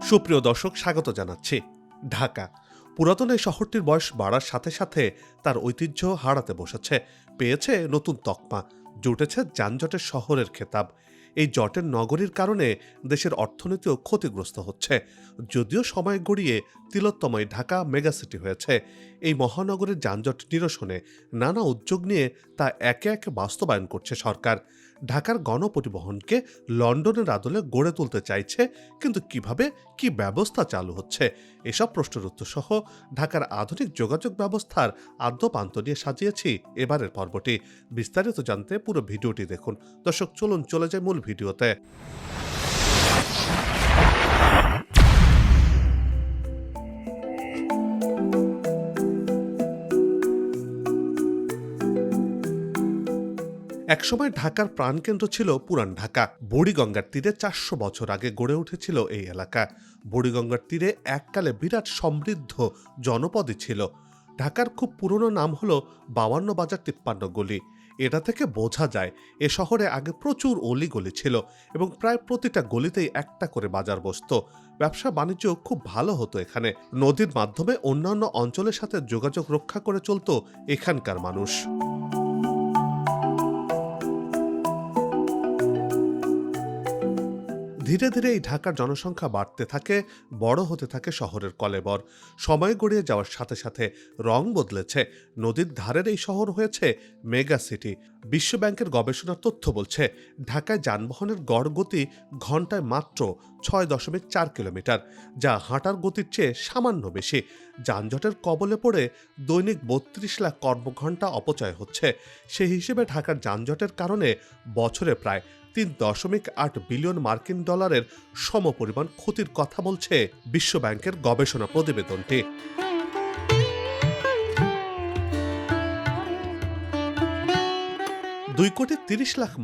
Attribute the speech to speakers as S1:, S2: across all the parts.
S1: সুপ্রিয় দর্শক, স্বাগত জানাচ্ছি। ঢাকা পুরাতন এই শহরটির বয়স বাড়ার সাথে সাথে তার ঐতিহ্য হারাতে বসেছে, পেয়েছে নতুন তকমা, জুটেছে যানজটের শহরের খেতাব। এই জটের নগরীর কারণে দেশের অর্থনীতিও ক্ষতিগ্রস্ত হচ্ছে। যদিও সময় গড়িয়ে তিলোত্তমায় ঢাকা মেগাসিটি হয়েছে, এই মহানগরের যানজট নিরসনে নানা উদ্যোগ নিয়ে তা একে একে বাস্তবায়ন করছে সরকার। ঢাকার গণপরিবহনকে লন্ডনের আদলে গড়ে তুলতে চাইছে, কিন্তু কিভাবে, কি ব্যবস্থা চালু হচ্ছে, এসব প্রশ্নের উত্তর সহ ঢাকার আধুনিক যোগাযোগ ব্যবস্থার আদ্যপান্ত নিয়ে সাজিয়েছি এবারের পর্বটি। বিস্তারিত জানতে পুরো ভিডিওটি দেখুন। দর্শক, চলুন চলে যাই মূল ভিডিওতে। একসময় ঢাকার প্রাণকেন্দ্র ছিল পুরান ঢাকা। বুড়িগঙ্গার তীরে ৪০০ বছর আগে গড়ে উঠেছিল এই এলাকা। বুড়িগঙ্গার তীরে এককালে বিরাট সমৃদ্ধ জনপদই ছিল। ঢাকার খুব পুরনো নাম হলো ৫২ বাজার ৫৩ গলি। এটা থেকে বোঝা যায় এ শহরে আগে প্রচুর অলিগলি ছিল এবং প্রায় প্রতিটা গলিতেই একটা করে বাজার বসত। ব্যবসা বাণিজ্য খুব ভালো হতো এখানে। নদীর মাধ্যমে অন্যান্য অঞ্চলের সাথে যোগাযোগ রক্ষা করে চলত এখানকার মানুষ। ধীরে ধীরে এই ঢাকার জনসংখ্যা বাড়তে থাকে, বড় হতে থাকে শহরের কলেবর। সময় গড়িয়ে যাওয়ার সাথে সাথে রং বদলেছে। নদীর ধারের এই শহর হয়েছে মেগা সিটি। বিশ্বব্যাংকের গবেষণার তথ্য বলছে, ঢাকায় যানবাহনের গড় গতি ঘন্টায় মাত্র ৬.৪ কিলোমিটার, যা হাঁটার গতির চেয়ে সামান্য বেশি। যানজটের কবলে পড়ে দৈনিক ৩২ লাখ কর্মঘণ্টা অপচয় হচ্ছে। সেই হিসেবে ঢাকার যানজটের কারণে বছরে প্রায় ৩.৮ বিলিয়ন মার্কিন ডলারের সমপরিমাণ ক্ষতির কথা বলছে বিশ্বব্যাংকের গবেষণা প্রতিবেদনটি। ২.৩০ কোটি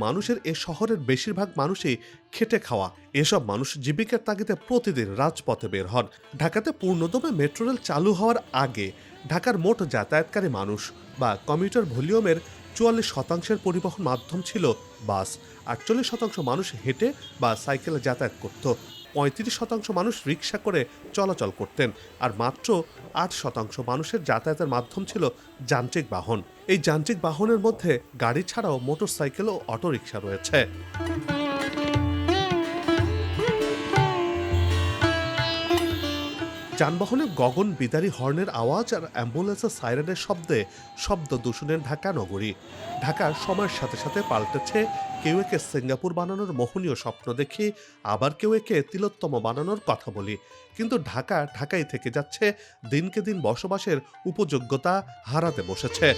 S1: মানুষের এ শহরের বেশিরভাগ মানুষই খেটে খাওয়া। এসব মানুষ জীবিকার তাগিদে প্রতিদিন রাজপথে বের হন। ঢাকাতে পূর্ণদমে মেট্রো রেল চালু হওয়ার আগে ঢাকার মোট যাতায়াতকারী মানুষ বা কমিউটার ভলিউমের ৪৪% পরিবহন মাধ্যম ছিল বাস। ৪৮% মানুষ হেঁটে বা সাইকেলে যাতায়াত করত। ৩৫% মানুষ রিক্সা করে চলাচল করতেন, আর মাত্র ৮% মানুষের যাতায়াতের মাধ্যম ছিল যান্ত্রিক বাহন। এই যান্ত্রিক বাহনের মধ্যে গাড়ি ছাড়াও মোটরসাইকেল ও অটোরিকশা রয়েছে। যানবাহনের গগন বিদারী হর্নের আওয়াজ আর অ্যাম্বুলেন্সের সাইরেনের শব্দে শব্দ দূষণের ঢাকা নগরী। ঢাকা সময়ের সাথে সাথে পাল্টেছে। কেউ একে সিঙ্গাপুর বানানোর মোহনীয় স্বপ্ন দেখি, আবার কেউ একে তিলোত্তমা বানানোর কথা বলি। কিন্তু ঢাকা ঢাকাই থেকে যাচ্ছে, দিনকে দিন বসবাসের উপযোগ্যতা হারাতে বসেছে।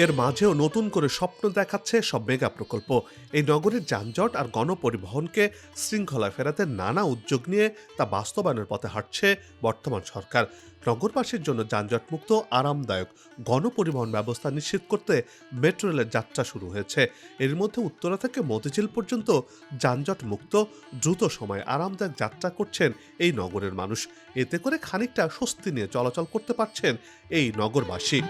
S1: এর মাঝেও নতুন করে স্বপ্ন দেখাচ্ছে সব মেগা প্রকল্প। এই নগরের যানজট আর গণপরিবহনকে শৃঙ্খলায় ফেরাতে নানা উদ্যোগ নিয়ে তা বাস্তবায়নের পথে হাঁটছে বর্তমান সরকার। নগরবাসীর জন্য যানজটমুক্ত, আরামদায়ক গণপরিবহন ব্যবস্থা নিশ্চিত করতে মেট্রো রেলের যাত্রা শুরু হয়েছে। এর মধ্যে উত্তরা থেকে মতিঝিল পর্যন্ত যানজট মুক্ত, দ্রুত সময়ে আরামদায়ক যাত্রা করছেন এই নগরের মানুষ। এতে করে খানিকটা স্বস্তি নিয়ে চলাচল করতে পারছেন এই নগরবাসী।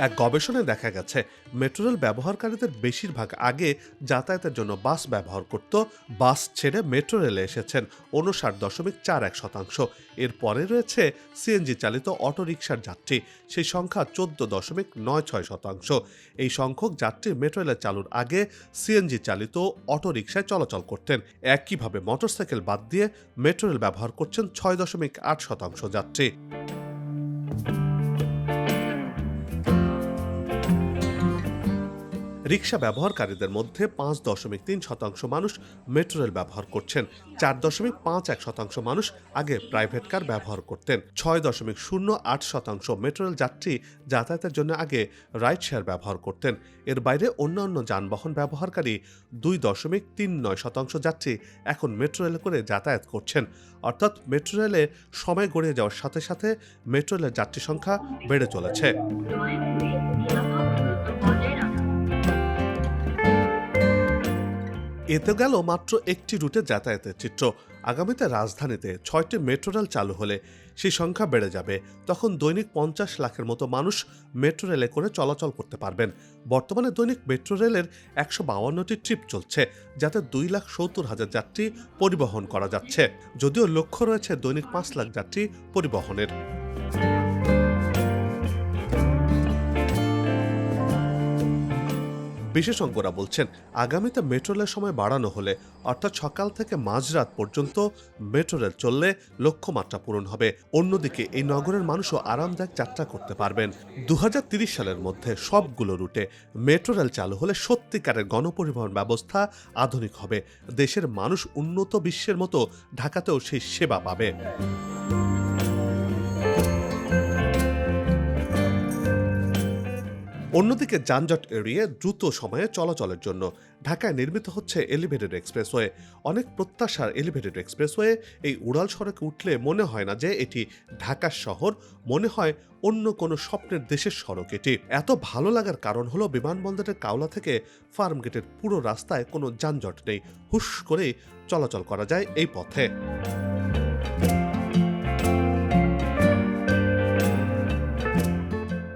S1: এক গবেষণায় দেখা গেছে, মেট্রো রেল ব্যবহারকারীদের বেশিরভাগ আগে যাতায়াতের জন্য বাস ব্যবহার করত। বাস ছেড়ে মেট্রো রেলে এসেছেন ৫৯.৪১%। এর পরে রয়েছে সিএনজি চালিত অটোরিকশার যাত্রী, সেই সংখ্যা ১৪.৯৬%। এই সংখ্যক যাত্রী মেট্রো রেল চালুর আগে সিএনজি চালিত অটোরিকশায় চলাচল করতেন। একইভাবে মোটরসাইকেল বাদ দিয়ে মেট্রো রেল ব্যবহার করছেন ৬.৮% যাত্রী। রিকশা ব্যবহারকারীদের মধ্যে ৫.৩% মানুষ মেট্রো রেল ব্যবহার করছেন। ৪.৫১% মানুষ আগে প্রাইভেট কার ব্যবহার করতেন। ৬.০৮% মেট্রো রেল যাত্রী যাতায়াতের জন্য আগে রাইড শেয়ার ব্যবহার করতেন। এর বাইরে অন্যান্য যানবাহন ব্যবহারকারী ২.৩৯% যাত্রী এখন মেট্রো রেলে করে যাতায়াত করছেন। অর্থাৎ মেট্রো রেলে সময় গড়িয়ে যাওয়ার সাথে সাথে মেট্রো রেলের যাত্রী সংখ্যা বেড়ে চলেছে। এতে গেল মাত্র একটি রুটে যাতায়াতের চিত্র। আগামীতে রাজধানীতে ৬টি মেট্রো রেল চালু হলে সেই সংখ্যা বেড়ে যাবে। তখন দৈনিক ৫০ লাখের মতো মানুষ মেট্রো রেলে করে চলাচল করতে পারবেন। বর্তমানে দৈনিক মেট্রো রেলের ১৫২টি ট্রিপ চলছে, যাতে ২,৭০,০০০ যাত্রী পরিবহন করা যাচ্ছে। যদিও লক্ষ্য রয়েছে দৈনিক ৫ লাখ যাত্রী পরিবহনের। বিশেষজ্ঞরা বলছেন, আগামীতে মেট্রো রেলের সময় বাড়ানো হলে, অর্থাৎ সকাল থেকে মাঝরাত পর্যন্ত মেট্রো রেল চললে লক্ষ্যমাত্রা পূরণ হবে। অন্যদিকে এই নগরের মানুষও আরামদায়ক যাত্রা করতে পারবেন। ২০৩০ সালের মধ্যে সবগুলো রুটে মেট্রো রেল চালু হলে সত্যিকারের গণপরিবহন ব্যবস্থা আধুনিক হবে। দেশের মানুষ উন্নত বিশ্বের মতো ঢাকাতেও সেই সেবা পাবে। অন্যদিকে যানজট এড়িয়ে দ্রুত সময়ে চলাচলের জন্য ঢাকায় নির্মিত হচ্ছে এলিভেটেড এক্সপ্রেসওয়ে। অনেক প্রত্যাশার এলিভেটেড এক্সপ্রেসওয়ে এই উড়াল সড়কে উঠলে মনে হয় না যে এটি ঢাকার শহর, মনে হয় অন্য কোনো স্বপ্নের দেশের সড়ক এটি। এত ভালো লাগার কারণ হলো বিমানবন্দরের কাওলা থেকে ফার্মগেটের পুরো রাস্তায় কোনো যানজট নেই। হুশ করে চলাচল করা যায় এই পথে।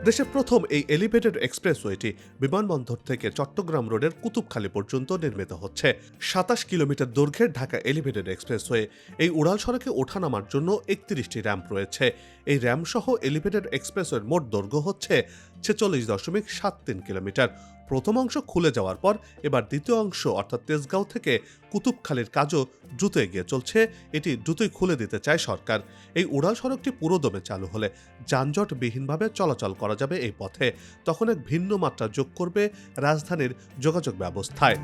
S1: দেশের প্রথম এই এলিভেটেড এক্সপ্রেসওয়েটি বিমানবন্দর থেকে চট্টগ্রাম রোডের কুতুবখালী পর্যন্ত নির্মিত হচ্ছে। ২৭ কিলোমিটার দৈর্ঘ্যের ঢাকা এলিভেটেড এক্সপ্রেসওয়ে। এই উড়াল সড়কে ওঠানামার জন্য ৩১টি র্যাম্প রয়েছে। এই র্যাম্প সহ এলিভেটেড এক্সপ্রেসওয়ের মোট দৈর্ঘ্য হচ্ছে ৪৬.৭৩ কিলোমিটার। প্রথম অংশ খুলে যাওয়ার পর এবার দ্বিতীয় অংশ অর্থাৎ তেজগাঁও থেকে কুতুবখালীর কাজও দ্রুত এগিয়ে চলছে। এটি দ্রুতই খুলে দিতে চায় সরকার। এই উড়াল সড়কটি পুরোদমে চালু হলে যানজটবিহীনভাবে চলাচল করা যাবে এই পথে। তখন এক ভিন্ন মাত্রা যোগ করবে রাজধানীর যোগাযোগ ব্যবস্থায়।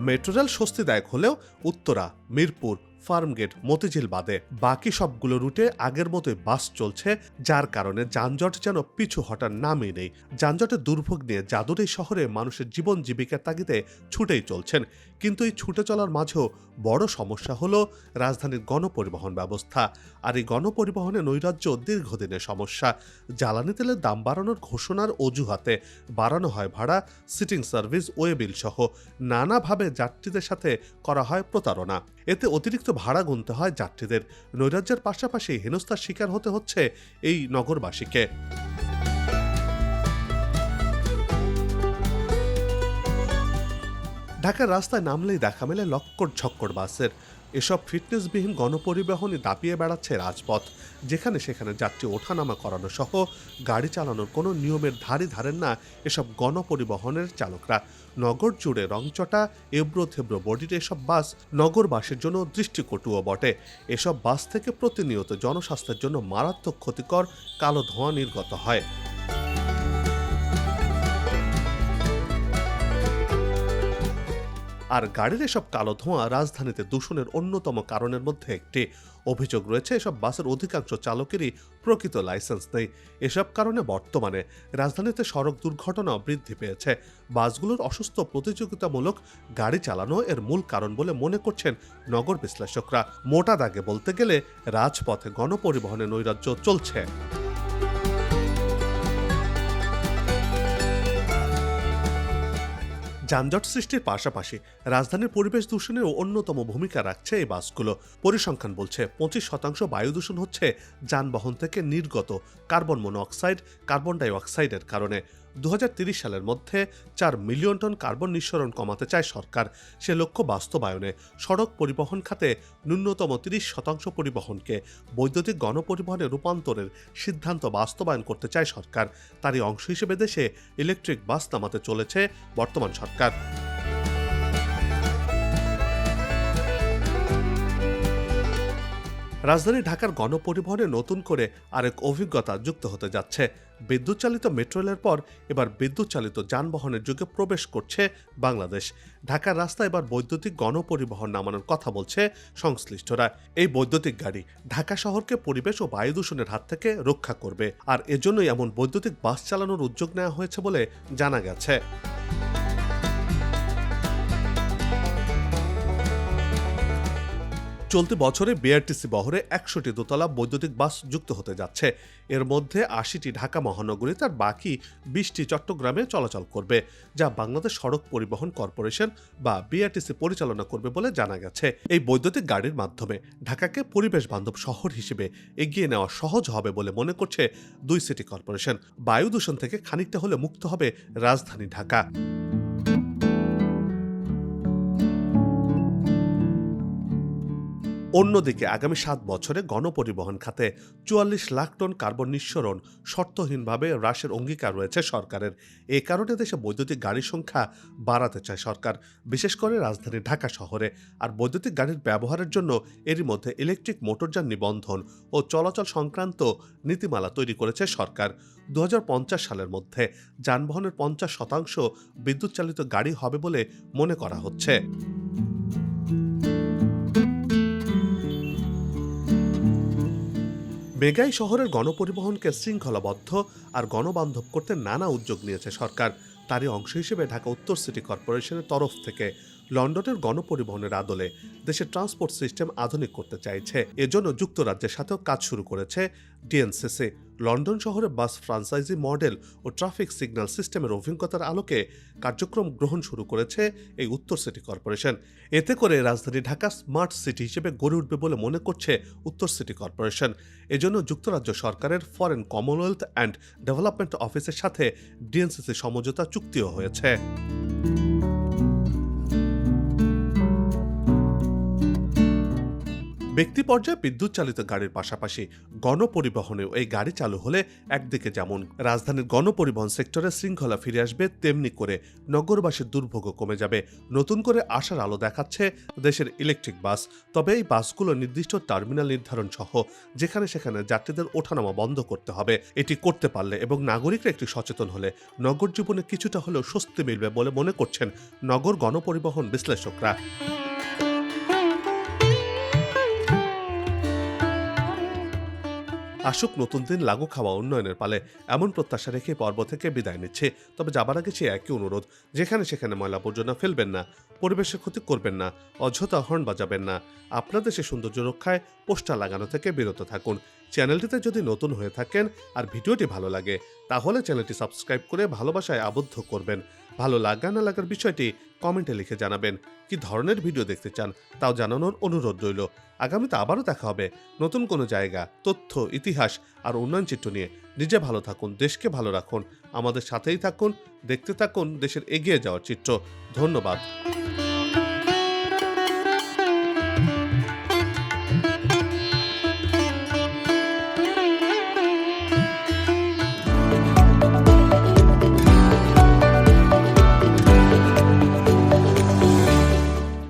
S1: মেট্রো রেল স্বস্তিদায়ক হলেও উত্তরা, মিরপুর, ফার্মগেট, মতিঝিল বাদে বাকি সবগুলো রুটে আগের মতোই বাস চলছে, যার কারণে যানজট যেন পিছু হটার নামই নেই। যানজটের দুর্ভোগ নিয়ে জাদুর এই শহরে মানুষের জীবন জীবিকার তাগিদে ছুটেই চলছেন। কিন্তু এই ছুটে চলার মাঝেও বড় সমস্যা হলো রাজধানীর গণপরিবহন ব্যবস্থা। আর এই গণপরিবহনে নৈরাজ্য দীর্ঘদিনের সমস্যা। জ্বালানি তেলের দাম বাড়ানোর ঘোষণার অজুহাতে বাড়ানো হয় ভাড়া, সিটিং সার্ভিস, ওয়েবিল সহ নানাভাবে যাত্রীদের সাথে করা হয় প্রতারণা। এতে অতিরিক্ত ভাড়া গুনতে হয় যাত্রীদের। নৈরাজ্যের পাশাপাশি হেনস্থার শিকার হতে হচ্ছে এই নগরবাসীকে। ঢাকার রাস্তায় নামলেই দেখা মেলে লক্কর ঝক্কর বাসের। এসব ফিটনেসবিহীন গণপরিবহনে দাপিয়ে বেড়াচ্ছে রাজপথ। যেখানে সেখানে যাত্রী ওঠানামা করানো সহ গাড়ি চালানোর কোনো নিয়মের ধারই ধারেন না এসব গণপরিবহনের চালকরা। নগর জুড়ে রংচটা, এবড়ো থেবড়ো বডির এসব বাস নগরবাসীর জন্য দৃষ্টিকটুও বটে। এসব বাস থেকে প্রতিনিয়ত জনস্বাস্থ্যের জন্য মারাত্মক ক্ষতিকর কালো ধোঁয়া নির্গত হয়। আর গাড়ির এসব কালো ধোঁয়া রাজধানীতে দূষণের অন্যতম কারণের মধ্যে একটি। অভিযোগ রয়েছে এসব বাসের অধিকাংশ চালকেরই প্রকৃত লাইসেন্স নেই। এসব কারণে বর্তমানে রাজধানীতে সড়ক দুর্ঘটনাও বৃদ্ধি পেয়েছে। বাসগুলোর অসুস্থ প্রতিযোগিতামূলক গাড়ি চালানো এর মূল কারণ বলে মনে করছেন নগর বিশ্লেষকরা। মোটা দাগে বলতে গেলে রাজপথে গণপরিবহনে নৈরাজ্য চলছে। যানজট সৃষ্টির পাশাপাশি রাজধানীর পরিবেশ দূষণেও অন্যতম ভূমিকা রাখছে এই বাসগুলো। পরিসংখ্যান বলছে ২৫% বায়ু দূষণ হচ্ছে যানবাহন থেকে নির্গত কার্বন মনোঅক্সাইড, কার্বন ডাই অক্সাইডের কারণে। ২০৩০ সালের মধ্যে ৪ মিলিয়ন টন কার্বন নিঃসরণ কমাতে চায় সরকার। সে লক্ষ্য বাস্তবায়নে সড়ক পরিবহন খাতে ন্যূনতম ৩০% পরিবহনকে বৈদ্যুতিক গণপরিবহনে রূপান্তরের সিদ্ধান্ত বাস্তবায়ন করতে চায় সরকার। তারই অংশ হিসেবে দেশে ইলেকট্রিক বাস নামাতে চলেছে বর্তমান সরকার। রাজধানী ঢাকার গণপরিবহনে নতুন করে আরেক অভিজ্ঞতা যুক্ত হতে যাচ্ছে। বিদ্যুৎ চালিত মেট্রো রেলের পর এবার বিদ্যুৎ চালিত যানবাহনের যুগে প্রবেশ করছে বাংলাদেশ। ঢাকার রাস্তায় এবার বৈদ্যুতিক গণপরিবহন নামানোর কথা বলছে সংশ্লিষ্টরা। এই বৈদ্যুতিক গাড়ি ঢাকা শহরকে পরিবেশ ও বায়ু দূষণের হাত থেকে রক্ষা করবে। আর এজন্যই এমন বৈদ্যুতিক বাস চালানোর উদ্যোগ নেওয়া হয়েছে বলে জানা গেছে। চলতি বছরে বিআরটিসি বহরে ১০০টি দোতলা বৈদ্যুতিক বাস যুক্ত হতে যাচ্ছে। এর মধ্যে ৮০টি ঢাকা মহানগরীতে আর বাকি ২০টি চট্টগ্রামে চলাচল করবে, যা বাংলাদেশ সড়ক পরিবহন কর্পোরেশন বা বিআরটিসি পরিচালনা করবে বলে জানা গেছে। এই বৈদ্যুতিক গাড়ির মাধ্যমে ঢাকাকে পরিবেশ বান্ধব শহর হিসেবে এগিয়ে নেওয়া সহজ হবে বলে মনে করছে দুই সিটি কর্পোরেশন। বায়ু দূষণ থেকে খানিকটা হলে মুক্ত হবে রাজধানী ঢাকা। অন্যদিকে আগামী ৭ বছরে গণপরিবহন খাতে ৪৪ লাখ টন কার্বন নিঃসরণ শর্তহীনভাবে হ্রাসের অঙ্গীকার রয়েছে সরকারের। এ কারণে দেশে বৈদ্যুতিক গাড়ির সংখ্যা বাড়াতে চায় সরকার, বিশেষ করে রাজধানী ঢাকা শহরে। আর বৈদ্যুতিক গাড়ির ব্যবহারের জন্য এরই মধ্যে ইলেকট্রিক মোটরযান নিবন্ধন ও চলাচল সংক্রান্ত নীতিমালা তৈরি করেছে সরকার। ২০৫০ সালের মধ্যে যানবাহনের ৫০% বিদ্যুৎ চালিত গাড়ি হবে বলে মনে করা হচ্ছে। মেগাই শহরের গণপরিবহনকে শৃঙ্খলাবদ্ধ আর গণবান্ধব করতে নানা উদ্যোগ নিয়েছে সরকার। তারই অংশ হিসেবে ঢাকা উত্তর সিটি কর্পোরেশনের তরফ থেকে লন্ডনের গণপরিবহনের আদলে দেশের ট্রান্সপোর্ট সিস্টেম আধুনিক করতে চাইছে। এজন্য যুক্তরাজ্যের সাথেও কাজ শুরু করেছে ডিএনসিসি। লন্ডন শহরে বাস ফ্রাঞ্চাইজি মডেল ও ট্রাফিক সিগন্যাল সিস্টেমের অভিজ্ঞতার আলোকে কার্যক্রম গ্রহণ শুরু করেছে এই উত্তর সিটি কর্পোরেশন। এতে করে রাজধানী ঢাকা স্মার্ট সিটি হিসেবে গড়ে উঠবে বলে মনে করছে উত্তর সিটি কর্পোরেশন। এজন্য যুক্তরাজ্য সরকারের ফরেন কমনওয়েলথ অ্যান্ড ডেভেলপমেন্ট অফিসের সাথে ডিএনসিসি সমঝোতা চুক্তিও হয়েছে। ব্যক্তি পর্যায়ে বিদ্যুৎ চালিত গাড়ির পাশাপাশি গণপরিবহনেও এই গাড়ি চালু হলে একদিকে যেমন রাজধানীর গণপরিবহন সেক্টরে শৃঙ্খলা ফিরে আসবে, তেমনি করে নগরবাসীর দুর্ভোগও কমে যাবে। নতুন করে আশার আলো দেখাচ্ছে দেশের ইলেকট্রিক বাস। তবে এই বাসগুলো নির্দিষ্ট টার্মিনাল নির্ধারণ সহ যেখানে সেখানে যাত্রীদের ওঠানামা বন্ধ করতে হবে। এটি করতে পারলে এবং নাগরিকরা একটু সচেতন হলে নগর জীবনে কিছুটা হলেও স্বস্তি মিলবে বলে মনে করছেন নগর গণপরিবহন বিশ্লেষকরা। আসুক নতুন দিন, লাগু খাওয়া উন্নয়নের পালে, এমন প্রত্যাশা রেখে পর্ব থেকে বিদায় নিচ্ছে। তবে যাবার আগে সে একই অনুরোধ, যেখানে সেখানে ময়লা আবর্জনা ফেলবেন না, পরিবেশের ক্ষতি করবেন না, অযথা হর্ন বাজাবেন না। আপনার দেশের সৌন্দর্য রক্ষায় পোস্টার লাগানো থেকে বিরত থাকুন। চ্যানেলটিতে যদি নতুন হয়ে থাকেন আর ভিডিওটি ভালো লাগে, তাহলে চ্যানেলটি সাবস্ক্রাইব করে ভালোবাসায় আবদ্ধ করবেন। ভালো লাগা না লাগার বিষয়টি কমেন্টে লিখে জানাবেন। কি ধরনের ভিডিও দেখতে চান তাও জানানোর অনুরোধ রইল। আগামীতে আবারও দেখা হবে নতুন কোনো জায়গা, তথ্য, ইতিহাস আর উন্নয়ন চিত্র নিয়ে। নিজে ভালো থাকুন, দেশকে ভালো রাখুন, আমাদের সাথেই থাকুন, দেখতে থাকুন দেশের এগিয়ে যাওয়ার চিত্র। ধন্যবাদ।